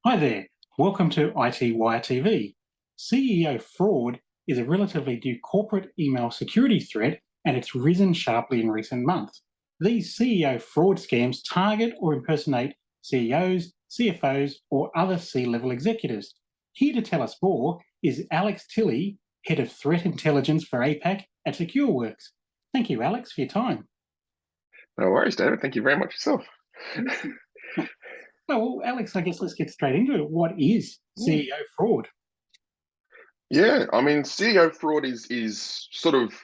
Hi there, welcome to iTWireTV. CEO fraud is a relatively new corporate email security threat and it's risen sharply in recent months. These CEO fraud scams target or impersonate CEOs, CFOs, or other C-level executives. Here to tell us more is Alex Tilley, Head of Threat Intelligence for APAC at Secureworks. Thank you, Alex, for your time. No worries, David. Thank you very much yourself. Well, Alex, I guess let's get straight into it. What is Mm. CEO fraud? Yeah, I mean, CEO fraud is sort of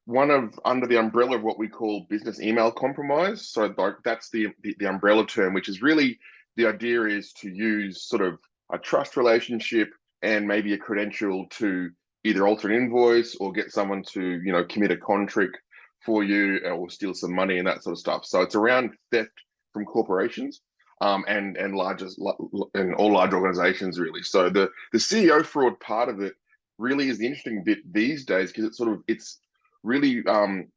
one of under the umbrella of what we call business email compromise. So that's the umbrella term, which is really the idea is to use sort of a trust relationship and maybe a credential to either alter an invoice or get someone to, commit a contract for you or steal some money and that sort of stuff. So it's around theft from corporations. And largest and all large organizations really. So the CEO fraud part of it really is the interesting bit these days because it's really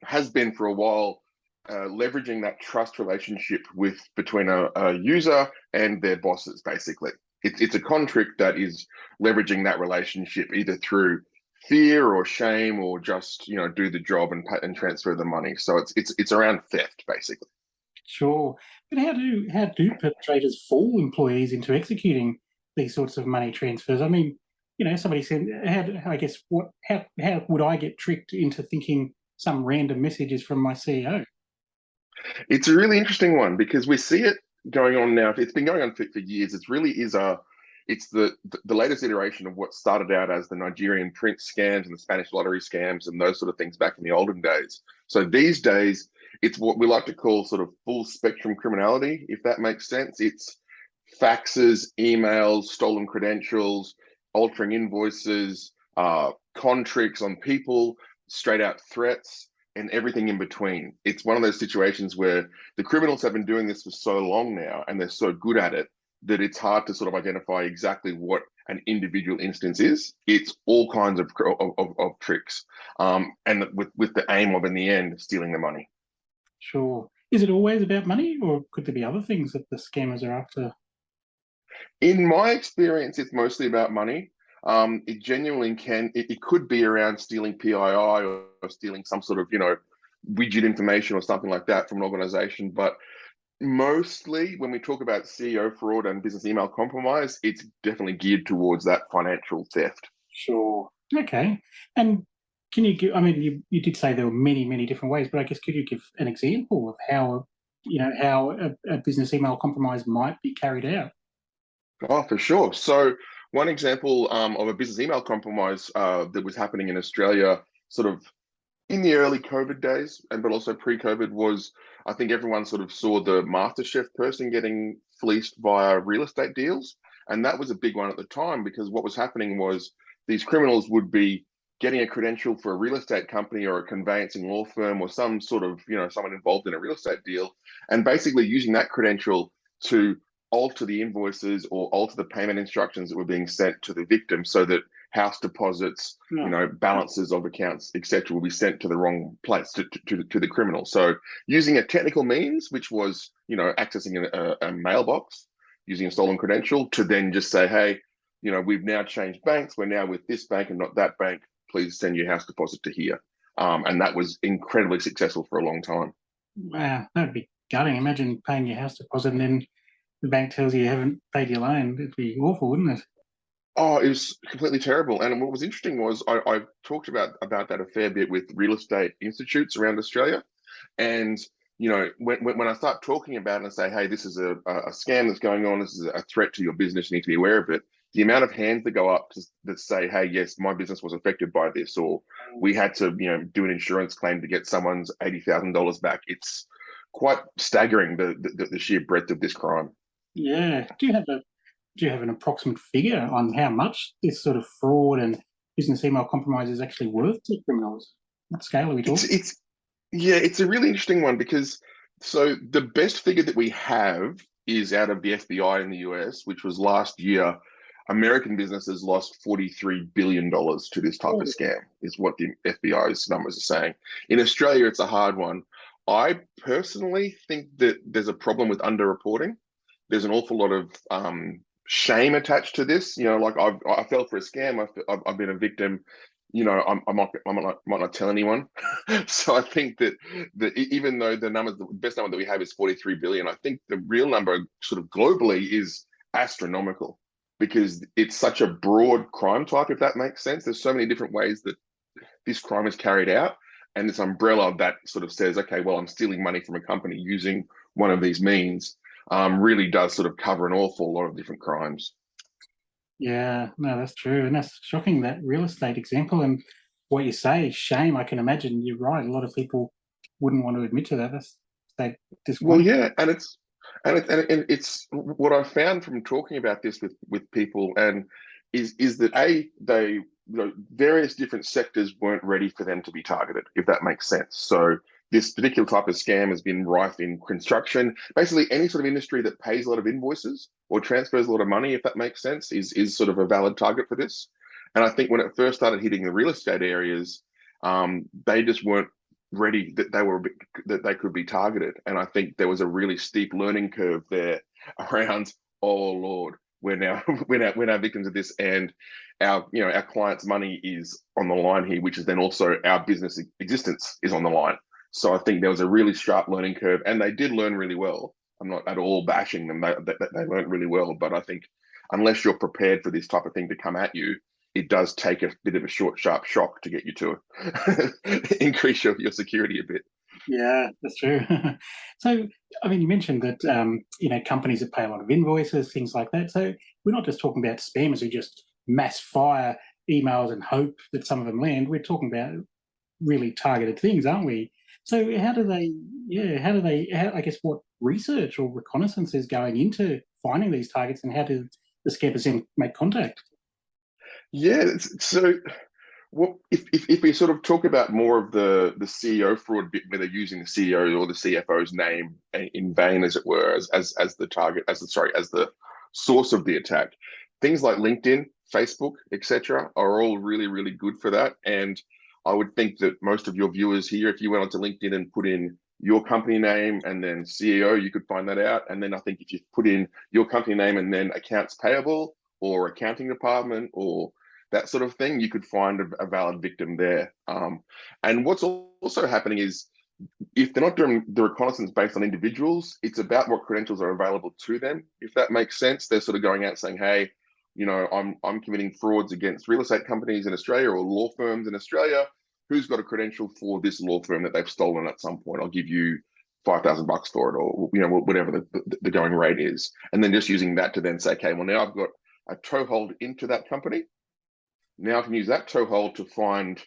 has been for a while leveraging that trust relationship with between a user and their bosses. Basically, it's a contract that is leveraging that relationship either through fear or shame or just do the job and pay, and transfer the money. So it's around theft basically. Sure. But how do perpetrators fool employees into executing these sorts of money transfers? I mean, somebody said, I guess, how would I get tricked into thinking some random message is from my CEO? It's a really interesting one because we see it going on now. It's been going on for years. It's really is it's the latest iteration of what started out as the Nigerian prince scams and the Spanish lottery scams and those sort of things back in the olden days. So these days, it's what we like to call sort of full spectrum criminality, if that makes sense. It's faxes, emails, stolen credentials, altering invoices, contracts on people, straight out threats and everything in between. It's one of those situations where the criminals have been doing this for so long now and they're so good at it that it's hard to sort of identify exactly what an individual instance is. It's all kinds of tricks, and with the aim of in the end stealing the money. Sure. Is it always about money, or could there be other things that the scammers are after? In my experience, it's mostly about money. It genuinely can. It could be around stealing PII or stealing some sort of widget information or something like that from an organization. But mostly, when we talk about CEO fraud and business email compromise, it's definitely geared towards that financial theft. Sure. Okay. And can you give, I mean, you did say there were many, many different ways, but I guess could you give an example of how a business email compromise might be carried out? Oh, for sure. So one example of a business email compromise that was happening in Australia, sort of in the early COVID days, and but also pre-COVID, was I think everyone sort of saw the MasterChef person getting fleeced via real estate deals, and that was a big one at the time because what was happening was these criminals would be getting a credential for a real estate company or a conveyancing law firm or some sort of someone involved in a real estate deal, and basically using that credential to alter the invoices or alter the payment instructions that were being sent to the victim so that house deposits, No. balances of accounts, etc., will be sent to the wrong place to the criminal. So using a technical means, which was accessing a mailbox, using a stolen credential, to then just say, hey, we've now changed banks. We're now with this bank and not that bank. Please send your house deposit to here. And that was incredibly successful for a long time. Wow, that'd be gutting. Imagine paying your house deposit and then the bank tells you haven't paid your loan. It'd be awful, wouldn't it? Oh, it was completely terrible. And what was interesting was I talked about that a fair bit with real estate institutes around Australia. And when I start talking about it and say, hey, this is a scam that's going on, this is a threat to your business, you need to be aware of it. The amount of hands that go up that say, hey, yes, my business was affected by this, or we had to, do an insurance claim to get someone's $80,000 back. It's quite staggering the sheer breadth of this crime. Yeah. Do you have an approximate figure on how much this sort of fraud and business email compromise is actually worth to criminals? What scale are we It's talking? it's Yeah, it's a really interesting one because so the best figure that we have is out of the FBI in the US, which was last year. American businesses lost $43 billion to this type of Oh, scam, is what the FBI's numbers are saying. In Australia, it's a hard one. I personally think that there's a problem with underreporting. There's an awful lot of shame attached to this. Like I fell for a scam. I've been a victim. I might not tell anyone. So I think that even though the best number that we have is 43 billion, I think the real number sort of globally is astronomical, because it's such a broad crime type, if that makes sense. There's so many different ways that this crime is carried out, and this umbrella that sort of says, okay, well, I'm stealing money from a company using one of these means, really does sort of cover an awful lot of different crimes. Yeah, no, that's true. And that's shocking, that real estate example. And what you say, shame, I can imagine you're right. A lot of people wouldn't want to admit to that. They Well, disqualify. yeah, and it's what I found from talking about this with people, and is that they various different sectors weren't ready for them to be targeted, if that makes sense. So this particular type of scam has been rife in construction, basically any sort of industry that pays a lot of invoices or transfers a lot of money, if that makes sense, is sort of a valid target for this. And I think when it first started hitting the real estate areas, they just weren't ready, that they could be targeted. And I think there was a really steep learning curve there around, oh Lord, we're now we're now victims of this, and our clients' money is on the line here, which is then also our business existence is on the line. So I think there was a really sharp learning curve, and they did learn really well. I'm not at all bashing them. They learned really well, but I think unless you're prepared for this type of thing to come at you, it does take a bit of a short, sharp shock to get you to increase your security a bit. Yeah, that's true. So, I mean, you mentioned that companies that pay a lot of invoices, things like that. So we're not just talking about spammers who just mass fire emails and hope that some of them land. We're talking about really targeted things, aren't we? So how do they? Yeah, I guess what research or reconnaissance is going into finding these targets, and how do the scammers then make contact? Yeah, so what if we sort of talk about more of the CEO fraud bit, where they're using the CEO or the CFO's name in vain, as it were, as the target, as the source of the attack. Things like LinkedIn, Facebook, etc., are all really, really good for that. And I would think that most of your viewers here, if you went onto LinkedIn and put in your company name and then CEO, you could find that out. And then I think if you put in your company name and then accounts payable or accounting department or that sort of thing, you could find a valid victim there. And what's also happening is, if they're not doing the reconnaissance based on individuals, it's about what credentials are available to them, if that makes sense. They're sort of going out saying, hey, I'm committing frauds against real estate companies in Australia or law firms in Australia. Who's got a credential for this law firm that they've stolen at some point? I'll give you $5,000 for it, or whatever the going rate is. And then just using that to then say, okay, well, now I've got a toehold into that company. Now I can use that toehold to find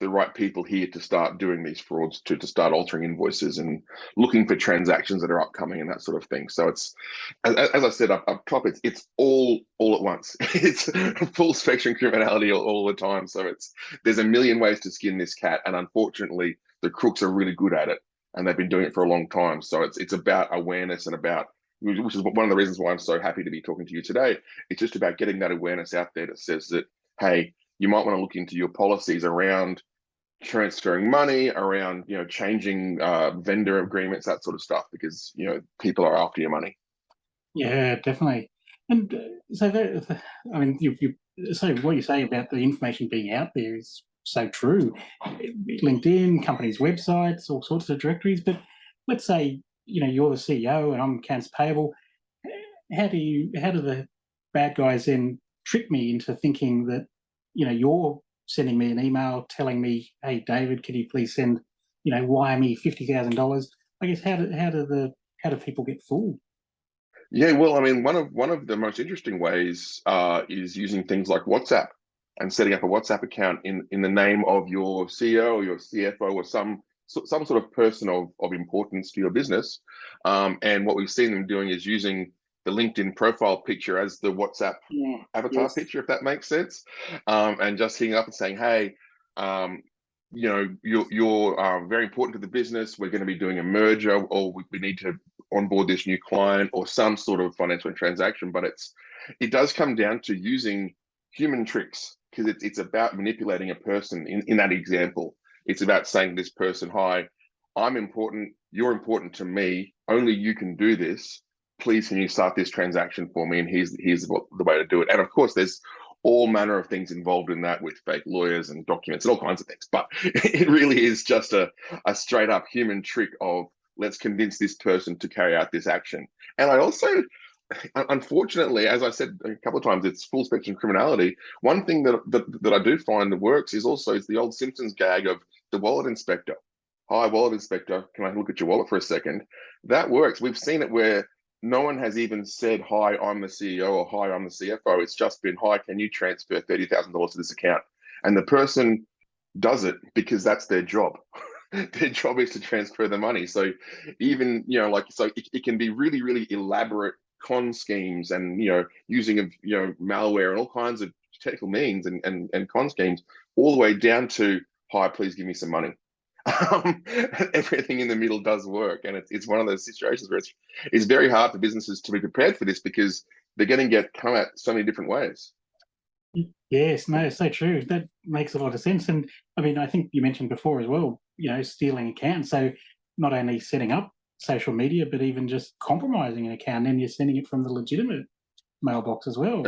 the right people here to start doing these frauds, to start altering invoices and looking for transactions that are upcoming and that sort of thing. So it's, as I said up top, it's all at once. It's full spectrum criminality all the time. So there's a million ways to skin this cat, and unfortunately, the crooks are really good at it, and they've been doing it for a long time. So it's about awareness, and about, which is one of the reasons why I'm so happy to be talking to you today. It's just about getting that awareness out there that says that, hey, you might want to look into your policies around transferring money, around changing vendor agreements, that sort of stuff, because people are after your money. Yeah, definitely. And so, I mean, so what you say about the information being out there is so true. LinkedIn, companies' websites, all sorts of directories. But let's say you're the CEO and I'm accounts payable. How do the bad guys then trick me into thinking that you're sending me an email telling me, hey David, can you please send wire me $50,000? I guess how do people get fooled? Yeah, well, I mean, one of the most interesting ways is using things like WhatsApp, and setting up a WhatsApp account in the name of your CEO or your CFO or some sort of person of importance to your business. And what we've seen them doing is using the LinkedIn profile picture as the WhatsApp Yeah. avatar Yes. picture, if that makes sense. And just hitting up and saying, hey, you're very important to the business. We're going to be doing a merger, or we need to onboard this new client, or some sort of financial transaction. But it does come down to using human tricks, because it's about manipulating a person. In that example, it's about saying to this person, hi, I'm important, you're important to me, only you can do this. please can you start this transaction for me, and here's what the way to do it. And of course there's all manner of things involved in that with fake lawyers and documents and all kinds of things, but it really is just a straight up human trick of let's convince this person to carry out this action. And I also, unfortunately, as I said a couple of times, it's full spectrum criminality. One thing that I do find that works is the old Simpsons gag of the wallet inspector. Hi, wallet inspector, can I look at your wallet for a second? That works. We've seen it where no one has even said, hi, I'm the CEO, or hi, I'm the CFO. It's just been, hi, can you transfer $30,000 to this account? And the person does it because that's their job. Their job is to transfer the money. So even, it can be really, really elaborate con schemes and, using of, malware and all kinds of technical means and con schemes, all the way down to, hi, please give me some money. Everything in the middle does work, and it's one of those situations where it's very hard for businesses to be prepared for this because they're going to come at so many different ways. Yes, no, it's so true. That makes a lot of sense. And I mean, I think you mentioned before as well, stealing accounts. So not only setting up social media, but even just compromising an account, and you're sending it from the legitimate mailbox as well.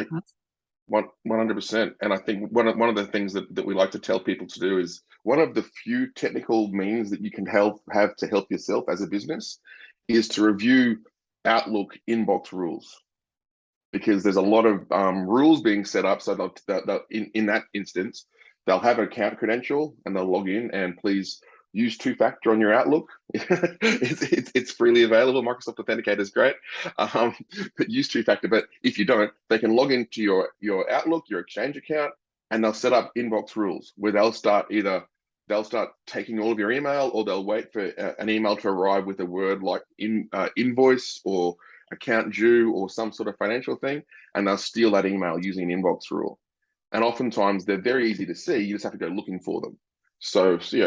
100%. And I think one of the things that we like to tell people to do is one of the few technical means that you can have to help yourself as a business is to review Outlook inbox rules, because there's a lot of rules being set up. So they'll in that instance, they'll have an account credential and they'll log in, and please use two-factor on your Outlook. It's freely available. Microsoft Authenticator is great, but use two-factor. But if you don't, they can log into your Outlook, your Exchange account, and they'll set up inbox rules where they'll start taking all of your email, or they'll wait for an email to arrive with a word like invoice or account due or some sort of financial thing, and they'll steal that email using an inbox rule. And oftentimes they're very easy to see. You just have to go looking for them. So for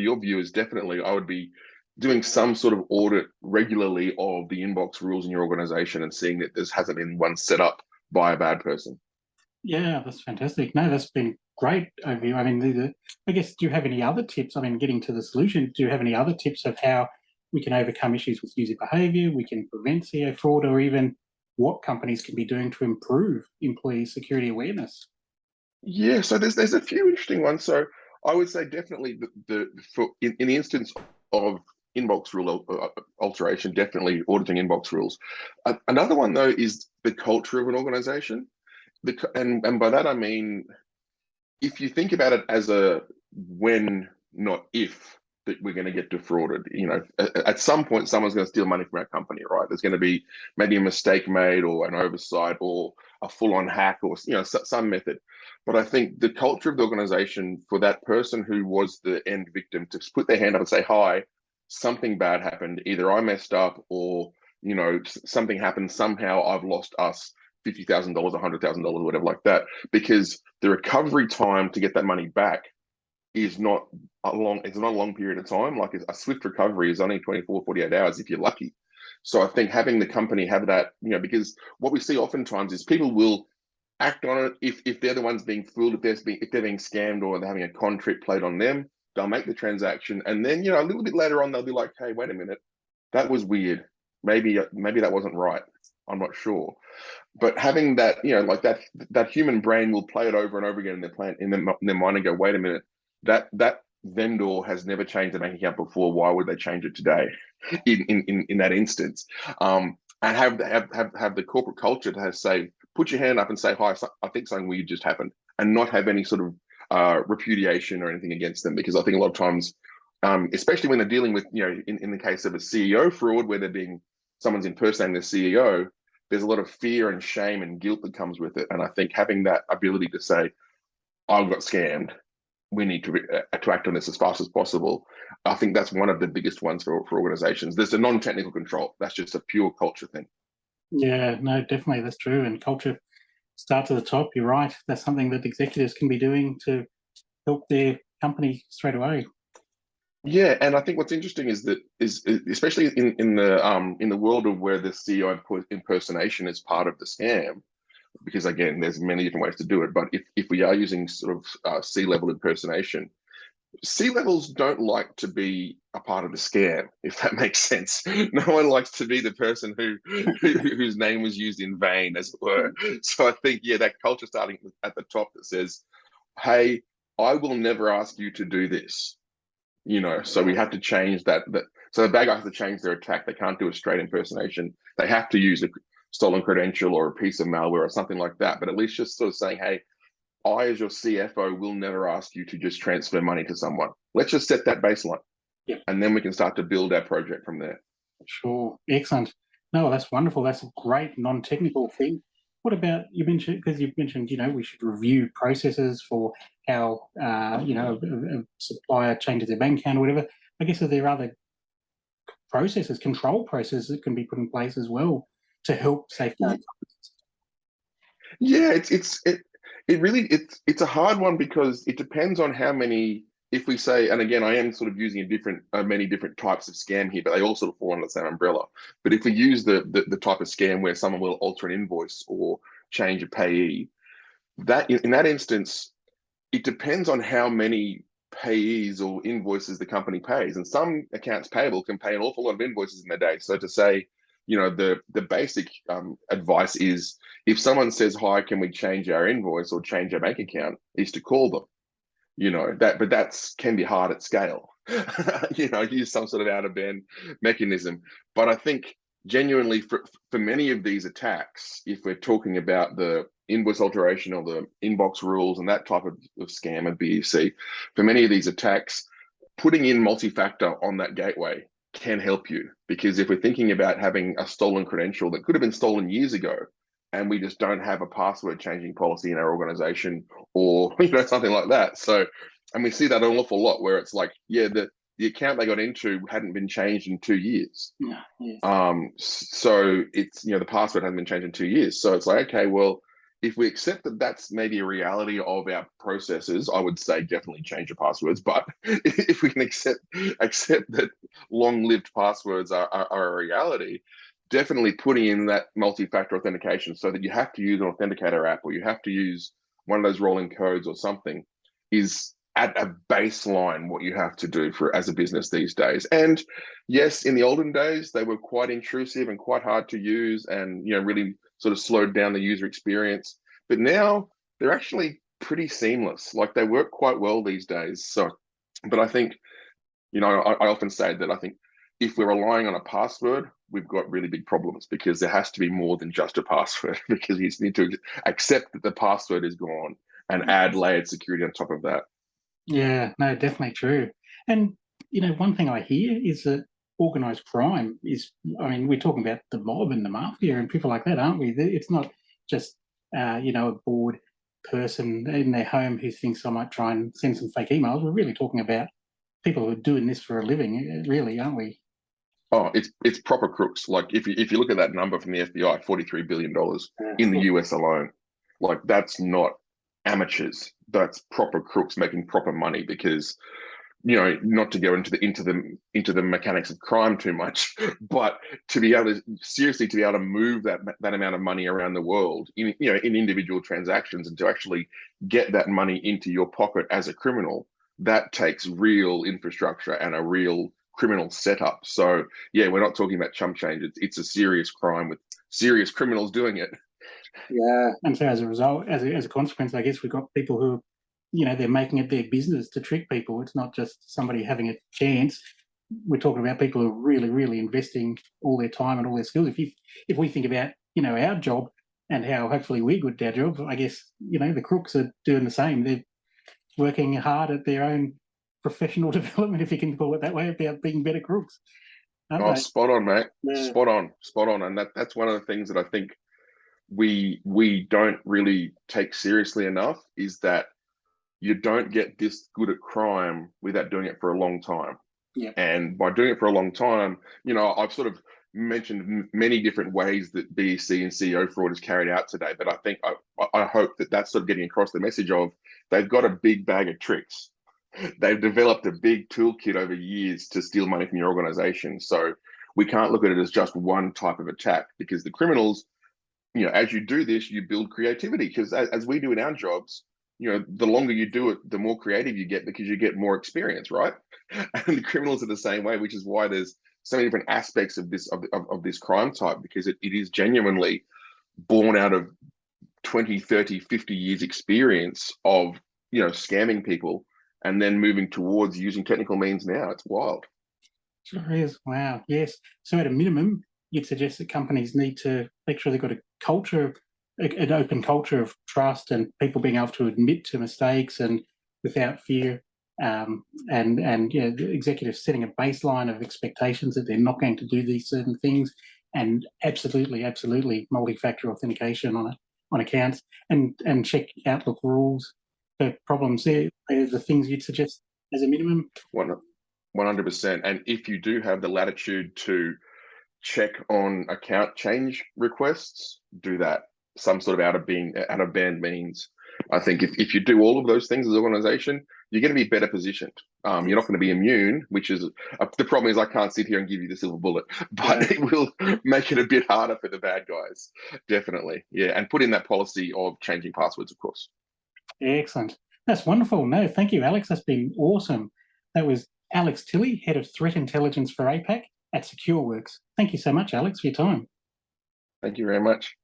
your viewers, definitely I would be doing some sort of audit regularly of the inbox rules in your organization and seeing that this hasn't been one set up by a bad person. Yeah, that's fantastic. No, that's been great overview. I mean, I guess, do you have any other tips? I mean, getting to the solution, do you have any other tips of how we can overcome issues with user behavior, we can prevent CEO fraud, or even what companies can be doing to improve employee security awareness? Yeah, so there's a few interesting ones. So I would say definitely in the instance of inbox rule alteration, definitely auditing inbox rules. Another one though is the culture of an organization. And by that I mean, if you think about it as a when, not if, that we're going to get defrauded. At some point, someone's going to steal money from our company, right? There's going to be maybe a mistake made, or an oversight, or a full-on hack, or some method. But I think the culture of the organization for that person who was the end victim to put their hand up and say, "Hi, something bad happened. Either I messed up, or something happened. Somehow I've lost us $50,000, $100,000, whatever like that." Because the recovery time to get that money back is not a long period of time. Like a swift recovery is only 24, 48 hours if you're lucky. So I think having the company have that, because what we see oftentimes is people will act on it if they're the ones being fooled, if they're being scammed, or they're having a con trick played on them, they'll make the transaction, and then a little bit later on they'll be like, hey, wait a minute, that was weird. Maybe that wasn't right. I'm not sure. But having that, like that human brain will play it over and over again in their mind and go, wait a minute, that vendor has never changed their bank account before. Why would they change it today? In that instance, and have the corporate culture to say, put your hand up and say, hi, I think something weird just happened, and not have any sort of repudiation or anything against them. Because I think a lot of times, especially when they're dealing with, in the case of a CEO fraud where someone's impersonating the CEO, there's a lot of fear and shame and guilt that comes with it. And I think having that ability to say, I got scammed, we need to act on this as fast as possible, I think that's one of the biggest ones for organizations. There's a non-technical control. That's just a pure culture thing. Yeah, no, definitely, that's true. And culture starts at the top. You're right. That's something that executives can be doing to help their company straight away. Yeah, and I think what's interesting is especially in the world of where the CEO impersonation is part of the scam, because again, there's many different ways to do it. But if we are using sort of C-level impersonation, C-levels don't like to be a part of the scam, if that makes sense. No one likes to be the person whose name was used in vain, as it were. So I think, yeah, that culture starting at the top that says, hey, I will never ask you to do this. So we have to change that. So the bad guy has to change their attack. They can't do a straight impersonation. They have to use a stolen credential or a piece of malware or something like that. But at least just sort of saying, hey, I, as your CFO, will never ask you to just transfer money to someone. Let's just set that baseline. Yep. And then we can start to build our project from there. Sure. Excellent. No, that's wonderful. That's a great non-technical thing. What about, because you've mentioned, we should review processes for how, a supplier changes their bank account or whatever. I guess are there other processes, control processes that can be put in place as well to help safeguard? Yeah, it's a hard one because it depends on how many. If we say, and again, I am sort of using many different types of scam here, but they all sort of fall under the same umbrella. But if we use the type of scam where someone will alter an invoice or change a payee, that in that instance, it depends on how many payees or invoices the company pays. And some accounts payable can pay an awful lot of invoices in a day. So to say, the basic advice is if someone says, hi, can we change our invoice or change our bank account, is to call them. But that's can be hard at scale. Use some sort of out of band mechanism. But I think genuinely for many of these attacks, if we're talking about the invoice alteration or the inbox rules and that type of scam and BEC, for many of these attacks, putting in multi-factor on that gateway can help you. Because if we're thinking about having a stolen credential that could have been stolen years ago, and we just don't have a password changing policy in our organization or something like that. So, and we see that an awful lot where it's like, yeah, the account they got into hadn't been changed in 2 years. Yeah, yes. So it's, the password hasn't been changed in 2 years. So it's like, okay, well, if we accept that that's maybe a reality of our processes, I would say definitely change your passwords. But if we can accept that long-lived passwords are a reality, definitely putting in that multi-factor authentication so that you have to use an authenticator app or you have to use one of those rolling codes or something is at a baseline what you have to do for as a business these days. And yes, in the olden days, they were quite intrusive and quite hard to use and, really sort of slowed down the user experience. But now they're actually pretty seamless. Like they work quite well these days. So, but I think, I often say that I think if we're relying on a password, we've got really big problems because there has to be more than just a password because you need to accept that the password is gone and add layered security on top of that. Yeah, no, definitely true. And, one thing I hear is that organized crime is, we're talking about the mob and the mafia and people like that, aren't we? It's not just, a bored person in their home who thinks I might try and send some fake emails. We're really talking about people who are doing this for a living, really, aren't we? Oh, it's proper crooks. Like if you look at that number from the FBI, $43 billion in the US alone, like that's not amateurs. That's proper crooks making proper money because not to go into the mechanics of crime too much, but to be able to move that amount of money around the world in individual transactions and to actually get that money into your pocket as a criminal, that takes real infrastructure and a real criminal setup. So yeah, we're not talking about chump change. It's a serious crime with serious criminals doing it. Yeah, and so as a result, as a consequence, I guess we've got people who, they're making it their business to trick people. It's not just somebody having a chance. We're talking about people who are really, really investing all their time and all their skills. If we think about, our job and how hopefully we're good at our job, I guess, the crooks are doing the same. They're working hard at their own professional development, if you can call it that way, about being better crooks. Oh, spot on, mate. Yeah. Spot on. And that's one of the things that I think we don't really take seriously enough is that you don't get this good at crime without doing it for a long time. Yeah. And by doing it for a long time, I've sort of mentioned many different ways that BEC and CEO fraud is carried out today. But I think I hope that that's sort of getting across the message of they've got a big bag of tricks. They've developed a big toolkit over years to steal money from your organization. So we can't look at it as just one type of attack because the criminals, as you do this, you build creativity because as we do in our jobs, the longer you do it, the more creative you get because you get more experience, right? And the criminals are the same way, which is why there's so many different aspects of this crime type, because it is genuinely born out of 20, 30, 50 years experience of, scamming people and then moving towards using technical means now. It's wild. Sure is. Wow. Yes. So at a minimum, you'd suggest that companies need to make sure they've got a culture, an open culture of trust and people being able to admit to mistakes and without fear. And the executives setting a baseline of expectations that they're not going to do these certain things, and absolutely multi-factor authentication on accounts, and check Outlook rules for problems. They're the things you'd suggest as a minimum. 100%. And if you do have the latitude to check on account change requests, do that. Some sort of out of band means. I think if you do all of those things as an organization, you're going to be better positioned. You're not going to be immune, which is the problem. Is I can't sit here and give you the silver bullet, but it will make it a bit harder for the bad guys. Definitely, yeah. And put in that policy of changing passwords, of course. Excellent. That's wonderful. No, thank you, Alex. That's been awesome. That was Alex Tilley, Head of Threat Intelligence for APAC at Secureworks. Thank you so much, Alex, for your time. Thank you very much.